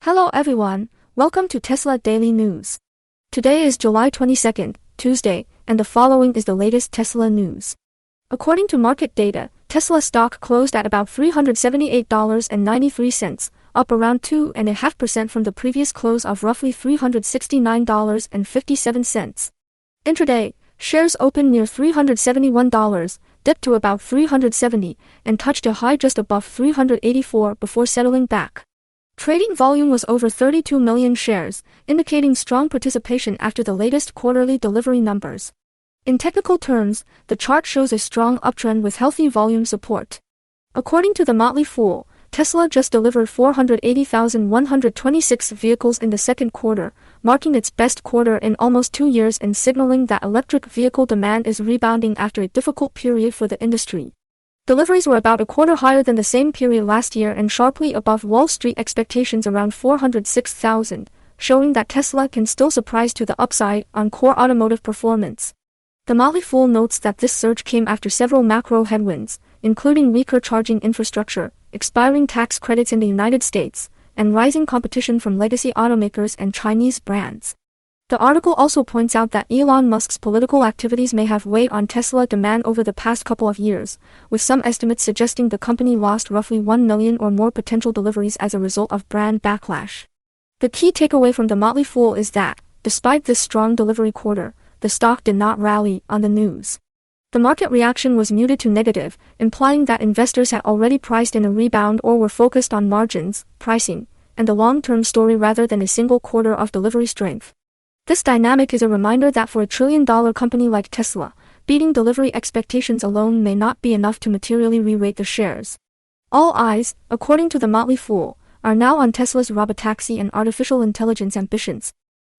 Hello everyone, welcome to Tesla Daily News. Today is July 22nd, Tuesday, and the following is the latest Tesla news. According to market data, Tesla stock closed at about $378.93, up around 2.5% from the previous close of roughly $369.57. Intraday, shares opened near $371, dipped to about $370, and touched a high just above $384 before settling back. Trading volume was over 32 million shares, indicating strong participation after the latest quarterly delivery numbers. In technical terms, the chart shows a strong uptrend with healthy volume support. According to the Motley Fool, Tesla just delivered 480,126 vehicles in the second quarter, marking its best quarter in almost 2 years and signaling that electric vehicle demand is rebounding after a difficult period for the industry. Deliveries were about a quarter higher than the same period last year and sharply above Wall Street expectations around 406,000, showing that Tesla can still surprise to the upside on core automotive performance. The Motley Fool notes that this surge came after several macro headwinds, including weaker charging infrastructure, expiring tax credits in the United States, and rising competition from legacy automakers and Chinese brands. The article also points out that Elon Musk's political activities may have weighed on Tesla demand over the past couple of years, with some estimates suggesting the company lost roughly 1 million or more potential deliveries as a result of brand backlash. The key takeaway from the Motley Fool is that, despite this strong delivery quarter, the stock did not rally on the news. The market reaction was muted to negative, implying that investors had already priced in a rebound or were focused on margins, pricing, and the long-term story rather than a single quarter of delivery strength. This dynamic is a reminder that for a trillion-dollar company like Tesla, beating delivery expectations alone may not be enough to materially re-rate the shares. All eyes, according to the Motley Fool, are now on Tesla's robotaxi and artificial intelligence ambitions.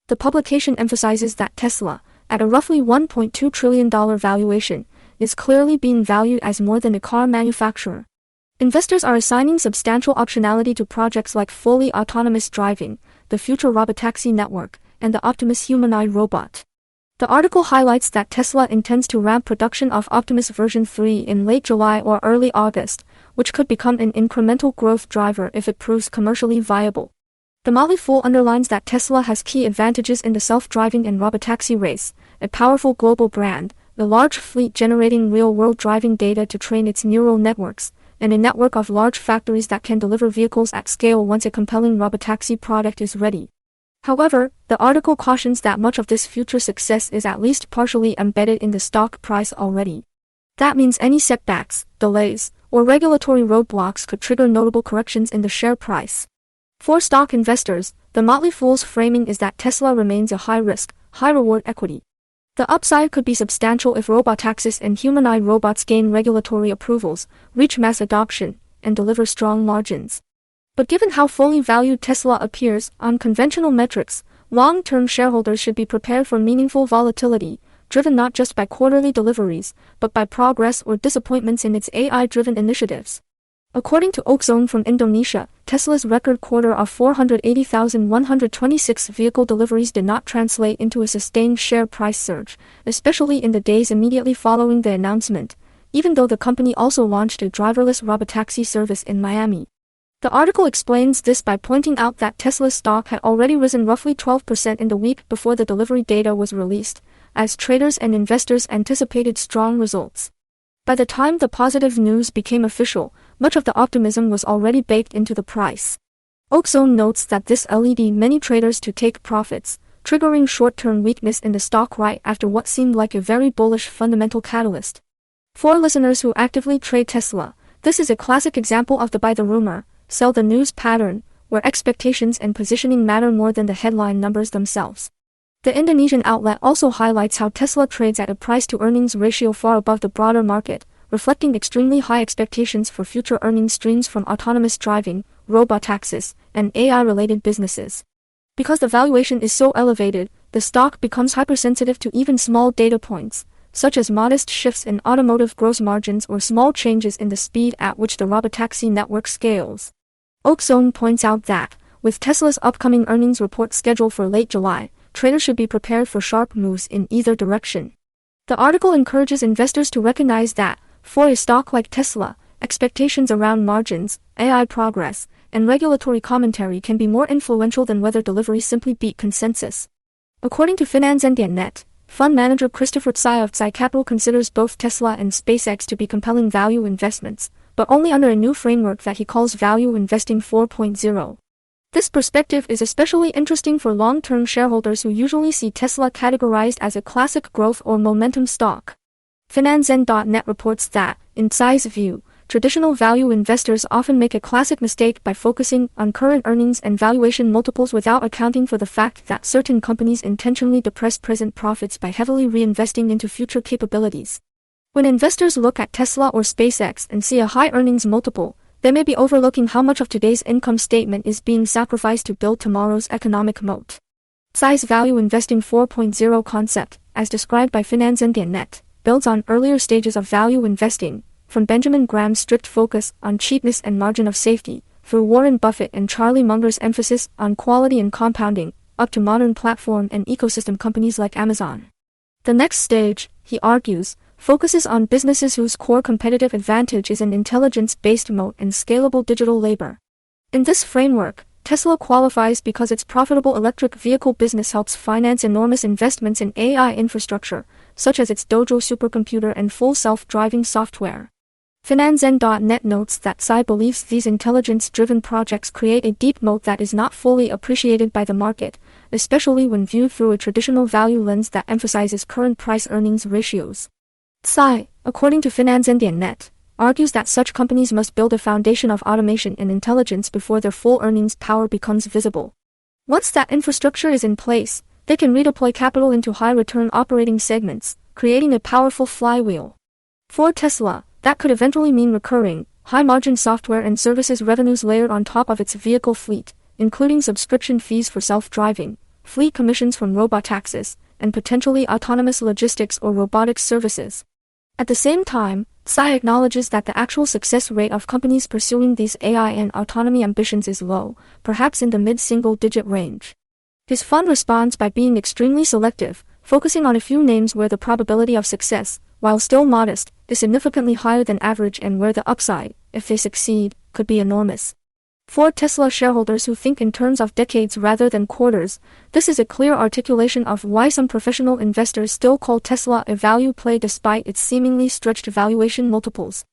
The publication emphasizes that Tesla, at a roughly $1.2 trillion valuation, is clearly being valued as more than a car manufacturer. Investors are assigning substantial optionality to projects like fully autonomous driving, the future robotaxi network, and the Optimus humanoid robot. The article highlights that Tesla intends to ramp production of Optimus version 3 in late July or early August, which could become an incremental growth driver if it proves commercially viable. The Motley Fool underlines that Tesla has key advantages in the self-driving and robotaxi race, a powerful global brand, a large fleet generating real-world driving data to train its neural networks, and a network of large factories that can deliver vehicles at scale once a compelling robotaxi product is ready. However, the article cautions that much of this future success is at least partially embedded in the stock price already. That means any setbacks, delays, or regulatory roadblocks could trigger notable corrections in the share price. For stock investors, the Motley Fool's framing is that Tesla remains a high-risk, high-reward equity. The upside could be substantial if robotaxis and humanoid robots gain regulatory approvals, reach mass adoption, and deliver strong margins. But given how fully valued Tesla appears on conventional metrics, long-term shareholders should be prepared for meaningful volatility, driven not just by quarterly deliveries, but by progress or disappointments in its AI-driven initiatives. According to Oakzone from Indonesia, Tesla's record quarter of 480,126 vehicle deliveries did not translate into a sustained share price surge, especially in the days immediately following the announcement, even though the company also launched a driverless robotaxi service in Miami. The article explains this by pointing out that Tesla's stock had already risen roughly 12% in the week before the delivery data was released, as traders and investors anticipated strong results. By the time the positive news became official, much of the optimism was already baked into the price. Oakzone notes that this led many traders to take profits, triggering short-term weakness in the stock right after what seemed like a very bullish fundamental catalyst. For listeners who actively trade Tesla, this is a classic example of the buy the rumor, sell the news pattern, where expectations and positioning matter more than the headline numbers themselves. The Indonesian outlet also highlights how Tesla trades at a price-to-earnings ratio far above the broader market, reflecting extremely high expectations for future earnings streams from autonomous driving, robotaxis, and AI-related businesses. Because the valuation is so elevated, the stock becomes hypersensitive to even small data points, such as modest shifts in automotive gross margins or small changes in the speed at which the robotaxi network scales. Oakzone points out that, with Tesla's upcoming earnings report scheduled for late July, traders should be prepared for sharp moves in either direction. The article encourages investors to recognize that, for a stock like Tesla, expectations around margins, AI progress, and regulatory commentary can be more influential than whether Deliveries simply beat consensus. According to Finanzen.net, fund manager Christopher Tsai of Tsai Capital considers both Tesla and SpaceX to be compelling value investments, but only under a new framework that he calls Value Investing 4.0. This perspective is especially interesting for long-term shareholders who usually see Tesla categorized as a classic growth or momentum stock. Finanzen.net reports that, in Tsai's view, traditional value investors often make a classic mistake by focusing on current earnings and valuation multiples without accounting for the fact that certain companies intentionally depress present profits by heavily reinvesting into future capabilities. When investors look at Tesla or SpaceX and see a high earnings multiple, they may be overlooking how much of today's income statement is being sacrificed to build tomorrow's economic moat. Tsai's Value Investing 4.0 concept, as described by Finanzen.net, builds on earlier stages of value investing, from Benjamin Graham's strict focus on cheapness and margin of safety, through Warren Buffett and Charlie Munger's emphasis on quality and compounding, up to modern platform and ecosystem companies like Amazon. The next stage, he argues, focuses on businesses whose core competitive advantage is an intelligence-based moat and scalable digital labor. In this framework, Tesla qualifies because its profitable electric vehicle business helps finance enormous investments in AI infrastructure, such as its Dojo supercomputer and full self-driving software. Finanzen.net notes that Tsai believes these intelligence-driven projects create a deep moat that is not fully appreciated by the market, especially when viewed through a traditional value lens that emphasizes current price-earnings ratios. Tsai, according to Finanzen.net, argues that such companies must build a foundation of automation and intelligence before their full earnings power becomes visible. Once that infrastructure is in place, they can redeploy capital into high-return operating segments, creating a powerful flywheel. For Tesla, that could eventually mean recurring, high-margin software and services revenues layered on top of its vehicle fleet, including subscription fees for self-driving, fleet commissions from robotaxis, and potentially autonomous logistics or robotics services. At the same time, Tsai acknowledges that the actual success rate of companies pursuing these AI and autonomy ambitions is low, perhaps in the mid-single-digit range. His fund responds by being extremely selective, focusing on a few names where the probability of success, while still modest, is significantly higher than average and where the upside, if they succeed, could be enormous. For Tesla shareholders who think in terms of decades rather than quarters, this is a clear articulation of why some professional investors still call Tesla a value play despite its seemingly stretched valuation multiples.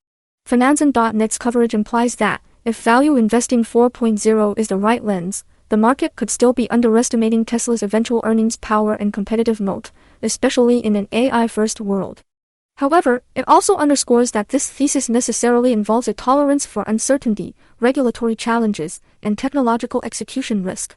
Finanzen.net's coverage implies that, if Value Investing 4.0 is the right lens, the market could still be underestimating Tesla's eventual earnings power and competitive moat, especially in an AI-first world. However, it also underscores that this thesis necessarily involves a tolerance for uncertainty, regulatory challenges, and technological execution risk.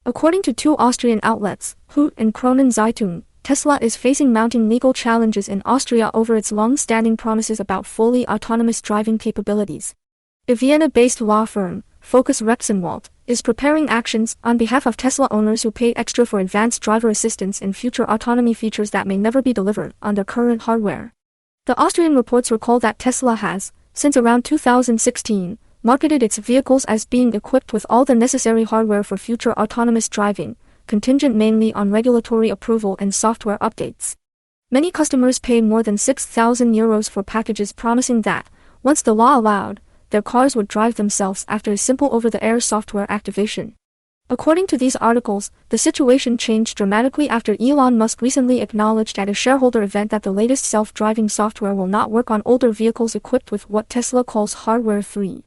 According to two Austrian outlets, Hut and Kronen Zeitung, Tesla is facing mounting legal challenges in Austria over its long-standing promises about fully autonomous driving capabilities. A Vienna-based law firm, Focus Repsenwald, is preparing actions on behalf of Tesla owners who pay extra for advanced driver assistance and future autonomy features that may never be delivered on their current hardware. The Austrian reports recall that Tesla has, since around 2016, marketed its vehicles as being equipped with all the necessary hardware for future autonomous driving, contingent mainly on regulatory approval and software updates. Many customers pay more than €6,000 for packages promising that, once the law allowed, their cars would drive themselves after a simple over-the-air software activation. According to these articles, the situation changed dramatically after Elon Musk recently acknowledged at a shareholder event that the latest self-driving software will not work on older vehicles equipped with what Tesla calls Hardware 3.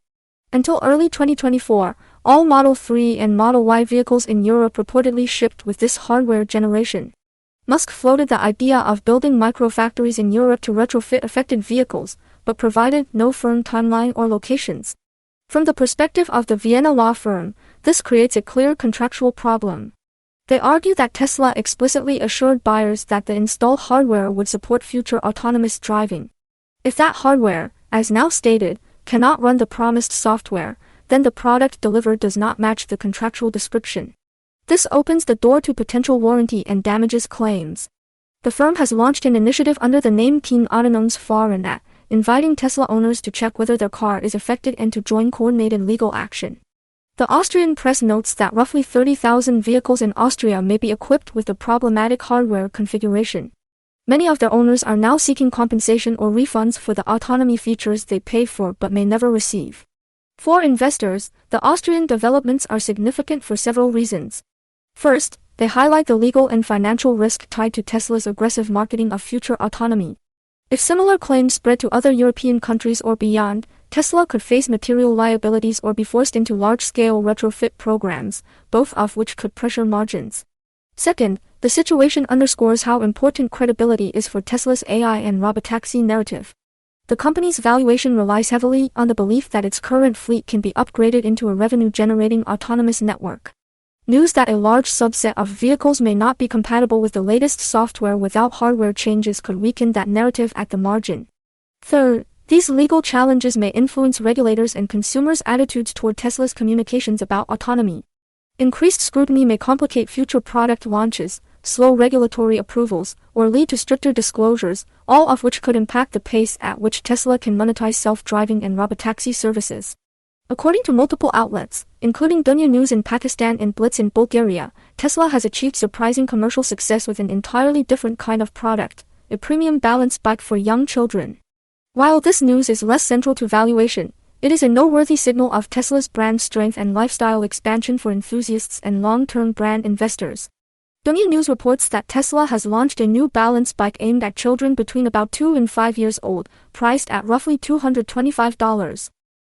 Until early 2024, all Model 3 and Model Y vehicles in Europe reportedly shipped with this hardware generation. Musk floated the idea of building microfactories in Europe to retrofit affected vehicles, but provided no firm timeline or locations. From the perspective of the Vienna law firm, this creates a clear contractual problem. They argue that Tesla explicitly assured buyers that the installed hardware would support future autonomous driving. If that hardware, as now stated, cannot run the promised software, then the product delivered does not match the contractual description. This opens the door to potential warranty and damages claims. The firm has launched an initiative under the name King Autonomes Fahren, inviting Tesla owners to check whether their car is affected and to join coordinated legal action. The Austrian press notes that roughly 30,000 vehicles in Austria may be equipped with the problematic hardware configuration. Many of their owners are now seeking compensation or refunds for the autonomy features they pay for but may never receive. For investors, the Austrian developments are significant for several reasons. First, they highlight the legal and financial risk tied to Tesla's aggressive marketing of future autonomy. If similar claims spread to other European countries or beyond, Tesla could face material liabilities or be forced into large-scale retrofit programs, both of which could pressure margins. Second, the situation underscores how important credibility is for Tesla's AI and robotaxi narrative. The company's valuation relies heavily on the belief that its current fleet can be upgraded into a revenue-generating autonomous network. News that a large subset of vehicles may not be compatible with the latest software without hardware changes could weaken that narrative at the margin. Third, these legal challenges may influence regulators and consumers' attitudes toward Tesla's communications about autonomy. Increased scrutiny may complicate future product launches, slow regulatory approvals, or lead to stricter disclosures, all of which could impact the pace at which Tesla can monetize self-driving and robotaxi services. According to multiple outlets, including Dunya News in Pakistan and Blitz in Bulgaria, Tesla has achieved surprising commercial success with an entirely different kind of product, a premium balanced bike for young children. While this news is less central to valuation, it is a noteworthy signal of Tesla's brand strength and lifestyle expansion for enthusiasts and long-term brand investors. Dunya News reports that Tesla has launched a new balance bike aimed at children between about 2 and 5 years old, priced at roughly $225.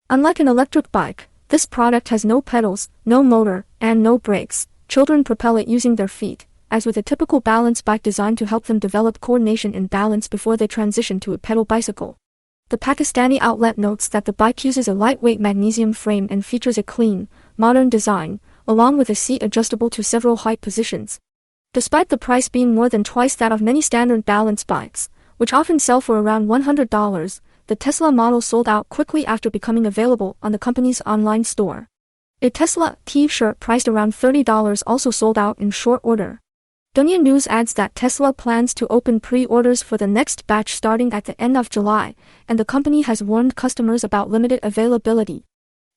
Unlike an electric bike, this product has no pedals, no motor, and no brakes. Children propel it using their feet, as with a typical balance bike designed to help them develop coordination and balance before they transition to a pedal bicycle. The Pakistani outlet notes that the bike uses a lightweight magnesium frame and features a clean, modern design, along with a seat adjustable to several height positions. Despite the price being more than twice that of many standard balance bikes, which often sell for around $100, the Tesla model sold out quickly after becoming available on the company's online store. A Tesla T-shirt priced around $30 also sold out in short order. Dunya News adds that Tesla plans to open pre-orders for the next batch starting at the end of July, and the company has warned customers about limited availability.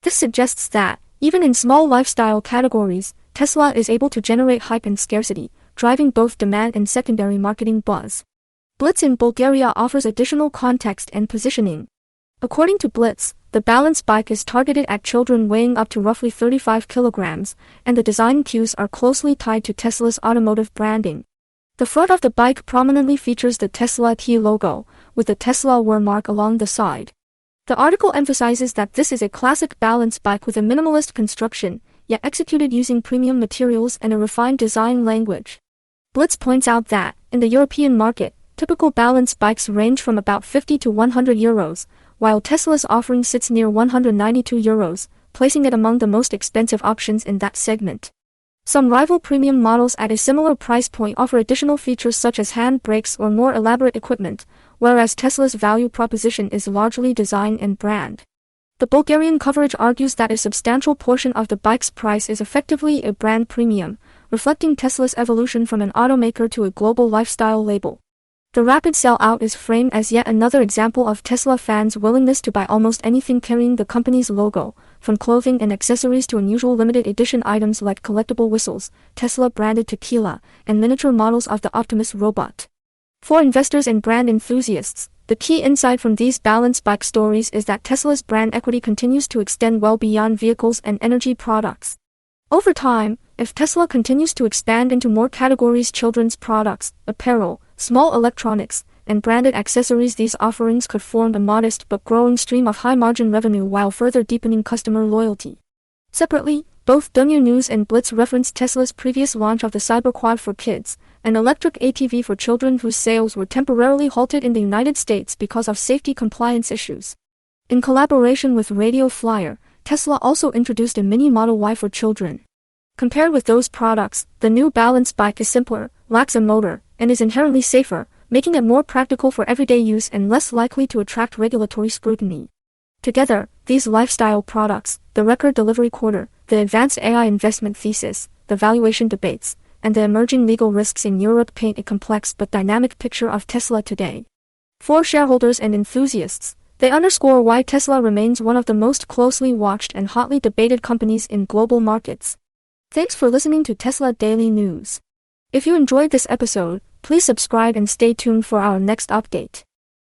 This suggests that, even in small lifestyle categories, Tesla is able to generate hype and scarcity, driving both demand and secondary marketing buzz. Blitz in Bulgaria offers additional context and positioning. According to Blitz, the balance bike is targeted at children weighing up to roughly 35 kilograms, and the design cues are closely tied to Tesla's automotive branding. The front of the bike prominently features the Tesla T logo, with the Tesla watermark along the side. The article emphasizes that this is a classic balance bike with a minimalist construction, yet executed using premium materials and a refined design language. Blitz points out that, in the European market, typical balance bikes range from about 50 to 100 euros, while Tesla's offering sits near 192 euros, placing it among the most expensive options in that segment. Some rival premium models at a similar price point offer additional features such as hand brakes or more elaborate equipment, whereas Tesla's value proposition is largely design and brand. The Bulgarian coverage argues that a substantial portion of the bike's price is effectively a brand premium, reflecting Tesla's evolution from an automaker to a global lifestyle label. The rapid sell-out is framed as yet another example of Tesla fans' willingness to buy almost anything carrying the company's logo, from clothing and accessories to unusual limited edition items like collectible whistles, Tesla-branded tequila, and miniature models of the Optimus robot. For investors and brand enthusiasts, the key insight from these balance bike stories is that Tesla's brand equity continues to extend well beyond vehicles and energy products. Over time, if Tesla continues to expand into more categories, children's products, apparel, small electronics, and branded accessories, these offerings could form a modest but growing stream of high-margin revenue while further deepening customer loyalty. Separately, both Dunya News and Blitz referenced Tesla's previous launch of the Cyberquad for kids, an electric ATV for children whose sales were temporarily halted in the United States because of safety compliance issues. In collaboration with Radio Flyer, Tesla also introduced a Mini Model Y for children. Compared with those products, the new balance bike is simpler, lacks a motor, and is inherently safer, making it more practical for everyday use and less likely to attract regulatory scrutiny. Together, these lifestyle products, the record delivery quarter, the advanced AI investment thesis, the valuation debates, and the emerging legal risks in Europe paint a complex but dynamic picture of Tesla today. For shareholders and enthusiasts, they underscore why Tesla remains one of the most closely watched and hotly debated companies in global markets. Thanks for listening to Tesla Daily News. If you enjoyed this episode, please subscribe and stay tuned for our next update.